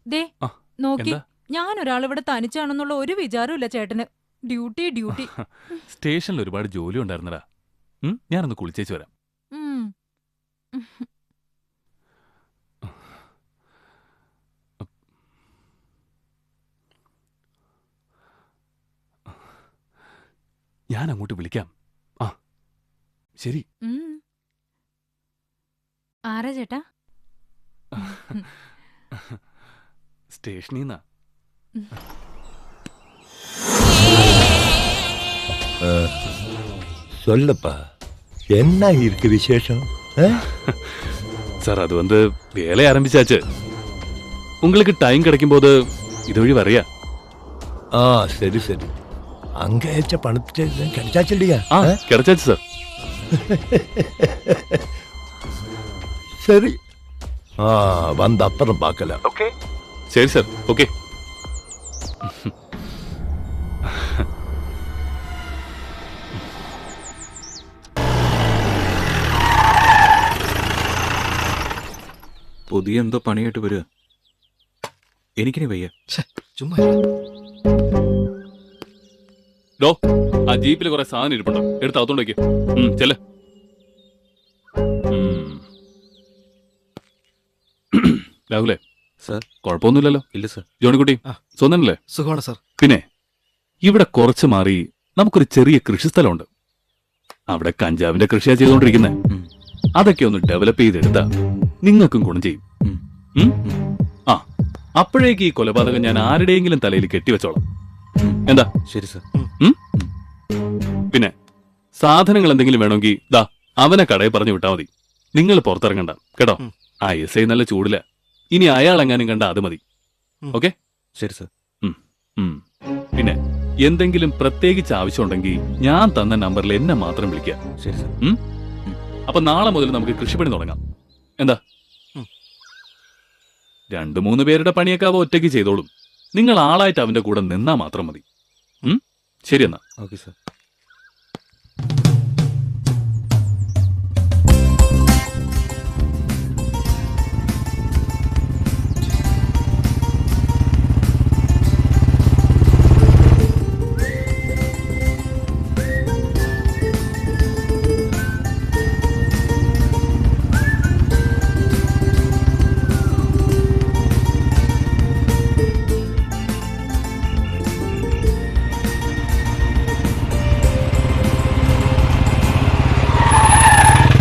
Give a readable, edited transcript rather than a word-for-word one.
ദേ ആ, നോക്കി, എന്താ? ഞാൻ ഒരാളിവിടെ തനിച്ചാണെന്നുള്ള ഒരു വിചാരമില്ല ചേട്ടന്. Duty duty. സ്റ്റേഷനിൽ ഒരുപാട് ജോലി ഉണ്ടായിരുന്നടാ. ഞാനൊന്ന് കുളിച്ചേച്ച് വരാം. ഉം. ഞാൻ അങ്ങോട്ട് വിളിക്കാം. ആ ശരി. ഉം. ആരാ ചേട്ടാ? സ്റ്റേഷനിൽ നിന്നാ. சொல்லப்பா, என்ன இருக்கு விசேஷம்? சார், அது வந்து வேலை ஆரம்பிச்சாச்சு. உங்களுக்கு டைம் கிடைக்கும் போது இதுவழி வரையா? ஆ, சரி சரி. அங்க ஏச்ச பணத்தை கிடைச்சாச்சு இல்லையா? கிடைச்சாச்சு சார். சரி, வந்த அப்புறம் பார்க்கலாம். ஓகே. சரி சார், ஓகே. പുതിയ എന്തോ പണിയായിട്ട് വരിക. എനിക്കിനി വയ്യ. ചുമ്മാ ഡോ, ആ ജീപ്പിൽ കുറെ സാധനം ഇരിപ്പുണ്ടോ? എടുത്ത് അകത്തോണ്ടേക്ക്. ചെല്ല്. രാഹുലേ സാർ. കുഴപ്പമൊന്നുമില്ലല്ലോ? ഇല്ല സാർ. ജോണിക്കുട്ടി സ്വന്തനല്ലേ? സുഖമാണ് സാർ. പിന്നെ ഇവിടെ കുറച്ച് മാറി നമുക്കൊരു ചെറിയ കൃഷിസ്ഥലമുണ്ട്. അവിടെ കഞ്ചാവിന്റെ കൃഷിയാ ചെയ്തുകൊണ്ടിരിക്കുന്നത്. അതൊക്കെ ഒന്ന് ഡെവലപ്പ് ചെയ്തെടുത്താ നിങ്ങൾക്കും ഗുണം ചെയ്യും. ആ, അപ്പോഴേക്ക് ഈ കൊലപാതകം ഞാൻ ആരുടെയെങ്കിലും തലയിൽ കെട്ടിവെച്ചോളാം. എന്താ? ശരി സാർ. പിന്നെ സാധനങ്ങൾ എന്തെങ്കിലും വേണമെങ്കിൽ ദാ അവനെ കടയിൽ പറഞ്ഞു വിട്ടാ മതി. നിങ്ങൾ പുറത്തിറങ്ങണ്ട കേട്ടോ. ആ എസ് ഐ നല്ല ചൂടില്ല. ഇനി അയാൾ എങ്ങാനും കണ്ട അത് മതി. ഓക്കെ? ശരി സാർ. പിന്നെ എന്തെങ്കിലും പ്രത്യേകിച്ച് ആവശ്യമുണ്ടെങ്കിൽ ഞാൻ തന്ന നമ്പറിൽ എന്നെ മാത്രം വിളിക്കുക. ശരി സാർ. അപ്പൊ നാളെ മുതൽ നമുക്ക് കൃഷിപ്പണി തുടങ്ങാം. എന്താ? 2-3 പേരുടെ പണിയൊക്കെ അവ ഒറ്റയ്ക്ക് ചെയ്തോളും. നിങ്ങൾ ആളായിട്ട് അവന്റെ കൂടെ നിന്നാ മാത്രം മതി. ശരി എന്നാ. Okay sir.